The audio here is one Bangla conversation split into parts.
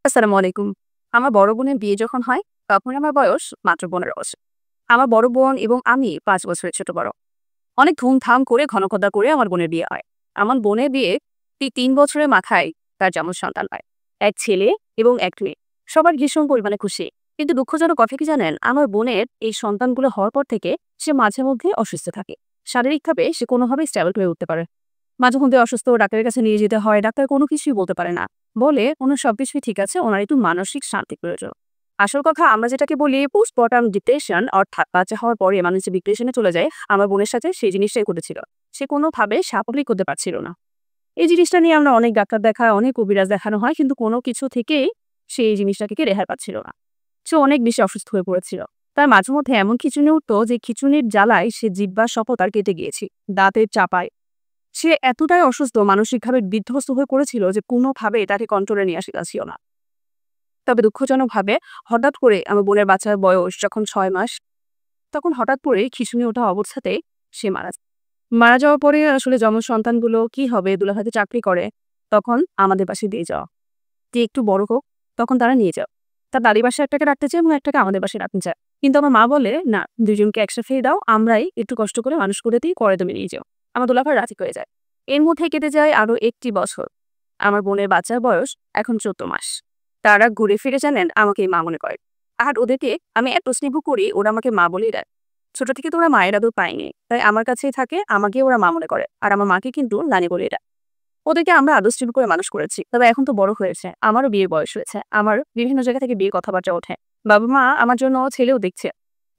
আসসালামু আলাইকুম। আমার বড় বোনের বিয়ে যখন হয়, তখন আমার বয়স মাত্র ১৫ বছর। আমার বড় বোন এবং আমি ৫ বছরের ছোট বড়। অনেক ধুমধাম করে ঘনঘটা করে আমার বোনের বিয়ে হয়। আমার বোনের বিয়ে ৩ বছরের মাথায় তার যমজ সন্তান হয়। এক ছেলে এবং এক মেয়ে। সবার ভীষণ পরিমাণে খুশি। কিন্তু দুঃখজনক কথা কি জানেন? আমার বোনের এই সন্তানগুলো হওয়ার পর থেকে সে মাঝে মধ্যে অসুস্থ থাকে। শারীরিকভাবে সে কোনোভাবেই স্টেবল হয়ে উঠতে পারে। মাঝে মধ্যে অসুস্থ, ডাক্তারের কাছে নিয়ে যেতে হয়। ডাক্তার কোনো কিছুই বলতে পারে না। বলে ওনার সবকিছুই ঠিক আছে, ওনার একটু মানসিক শান্তি প্রয়োজন। আসল কথা আমরা যেটাকে বলি পোস্টমর্টম ডিপ্রেশন, অর্থাৎ বাচ্চা হওয়ার পরে মানুষ যে ডিপ্রেশনে চলে যায়, আমার বোনের সাথে সেই জিনিসটাই ঘটেছিল। সে কোনোভাবে স্বাভাবিক হতে পারছিল না। এই জিনিসটা নিয়ে আমরা অনেক ডাক্তার দেখাই, অনেক কবিরাজ দেখানো হয়, কিন্তু কোনো কিছু থেকেই সে এই জিনিসটা থেকে রেহাই পাচ্ছিল না। সে অনেক বেশি অসুস্থ হয়ে পড়েছিল। তার মাঝে মধ্যে এমন খিঁচুনি উঠতো যে খিঁচুনির জ্বালায় সে জিহ্বার শপথ আর কেটে গিয়েছে, দাঁতের চাপায়। সে এতটাই অসুস্থ, মানসিকভাবে বিধ্বস্ত হয়ে পড়েছিল যে কোনোভাবে তাকে কন্ট্রোলে নিয়ে আসা যাচ্ছিল না। তবে দুঃখজনকভাবে হঠাৎ করে আমার বোনের বাচ্চার বয়স যখন ৬ মাস, তখন হঠাৎ করে খিঁচুনি ওঠা অবস্থাতেই সে মারা যায়। মারা যাওয়ার পরে আসলে যমজ সন্তানগুলো কি হবে, দুলাভাইতে চাকরি করে, তখন আমাদের বাসায় দিয়ে যাওয়া। যে একটু বড় হোক, তখন তারা নিয়ে যাও। তার দাদি বাসায় একটাকে রাখতে চায় এবং একটাকে আমাদের বাসায় রাখতে চায়। কিন্তু আমার মা বলে, "না, ২ জনকে একসাথে দাও, আমরাই একটু কষ্ট করে মানুষ করে দিই, পরে তুমি নিয়ে যাও।" আমার দুলাভাই রাজি হয়ে যায়। এর মধ্যে কেটে যায় আরো ১টি বছর। আমার বোনের বাচ্চার বয়স এখন ১৪ মাস। তারা ঘুরে ফিরে জানেন আমাকেই মা মনে করে। আর ওদেরকে আমি এত স্নেহ করি, ওরা আমাকে মা বলেই ডাকে। ছোট থেকে তো ওরা মায়ের আদর পায়নি। তাই আমার কাছেই থাকে, আমাকেই ওরা মা মনে করে। আর আমার মাকে কিন্তু নানি বলেই ডাকে। ওদেরকে আমরা আদর স্নেহ করে মানুষ করেছি। তবে এখন তো বড় হয়েছে। আমারও বিয়ের বয়স হয়েছে। আমার বিভিন্ন জায়গা থেকে বিয়ের কথাবার্তা ওঠে। বাবা-মা আমার জন্য ছেলেও দেখছে।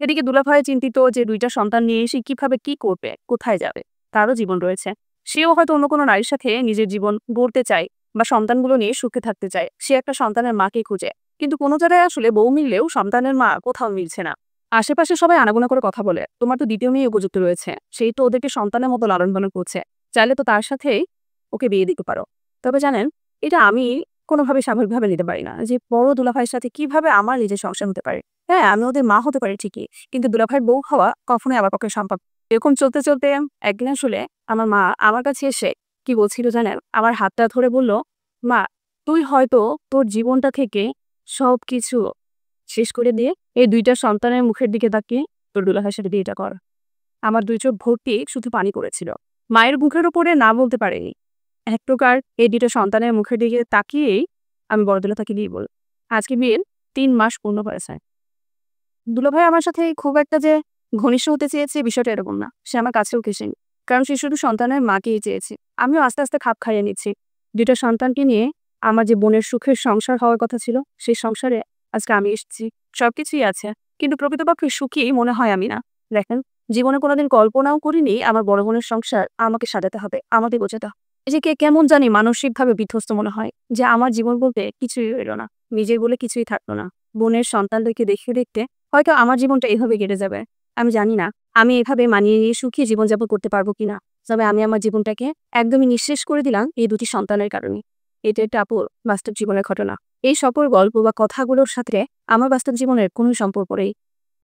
এদিকে দুলাভাই চিন্তিত যে ২ টা সন্তান নিয়ে সে কিভাবে কি করবে, কোথায় যাবে? তারও জীবন রয়েছে। সেও হয়তো অন্য কোনো নারীর সাথে নিজের জীবন গড়তে চায় বা সন্তানগুলো নিয়ে সুখে থাকতে চায়। সে একটা সন্তানের মাকে খুঁজে। কিন্তু কোনো জায়গায় আসলে বউ মিললেও সন্তানের মা কোথাও মিলছে না। আশেপাশে সবাই আনাগোনা করে কথা বলে, "তোমার তো ২য় মেয়ে উপযুক্ত রয়েছে। সেই তো ওদেরকে সন্তানের মতো লালন-পালন করছে। চাইলে তো তার সাথেই ওকে বিয়ে দিতে পারো।" তবে জানেন, এটা আমি কোনোভাবে স্বাভাবিকভাবে নিতে পারি না যে বড় দুলাভাইয়ের সাথে কিভাবে আমার নিজের সংসার হতে পারে। হ্যাঁ, আমি ওদের মা হতে পারি ঠিকই। কিন্তু দুলাভাইয়ের বউ হওয়া কখনোই আমার পক্ষে সম্ভব। এরকম চলতে, চলতে একদিন আসলে আমার মা আমার কাছে এসে কি বলছিল জানেন? আমার হাতটা ধরে বলল, "মা, তুই হয়তো তোর জীবনটা থেকে সবকিছু শেষ করে দিয়ে এই ২ টা সন্তানের মুখের দিকে তাকিয়ে তোর দুলাভাইয়ের সাথে বিয়েটা কর।" আমার ২ চোখ ভর্তি শুধু পানি পড়েছিল। মায়ের মুখের উপরে না বলতে পারিনি। এক প্রকার এই ২ টা সন্তানের মুখের দিকে তাকিয়েই আমি বড় দুলাভাইকে দিয়ে বললাম। আজকে বিয়ের ৩ মাস পূর্ণ হয়েছে। দুলাভাই আমার সাথে খুব একটা যে ঘনিষ্ঠ হতে চেয়েছে বিষয়টা এরকম না। সে আমার কাছেও ঘেঁষেনি। কারণ সে শুধু সন্তানের মাকেই চেয়েছে। আমিও আস্তে, আস্তে খাপ খাইয়ে নিচ্ছি। ২ টা সন্তানকে নিয়ে আমার যে বোনের সুখের সংসার হওয়ার কথা ছিল, সেই সংসারে আজকে আমি এসেছি। সবকিছুই আছে। কিন্তু প্রকৃতপক্ষে সুখী মনে হয় আমি না। দেখেন, জীবনে কোনোদিন কল্পনাও করিনি আমার বড় বোনের সংসার আমাকে সাজাতে হবে, আমাকে গোছাতে হবে। নিজেকে কেমন জানি মানসিকভাবে বিধ্বস্ত মনে হয় যে আমার জীবন বলতে কিছুই রইল না। নিজের বলে কিছুই থাকলো না। বোনের সন্তানদেরকে দেখতে, দেখতে হয়তো আমার জীবনটা এভাবে কেটে যাবে। আমি জানি না আমি এভাবে মানিয়ে নিয়ে সুখী জীবনযাপন করতে পারবো কিনা। তবে আমি আমার জীবনটাকে একদমই নিঃশেষ করে দিলাম এই ২ টি সন্তানের কারণে। এটা একটা আপুর বাস্তব জীবনের ঘটনা। এই সকল গল্প বা কথাগুলোর সাথে আমার বাস্তব জীবনের কোনো সম্পর্ক নেই।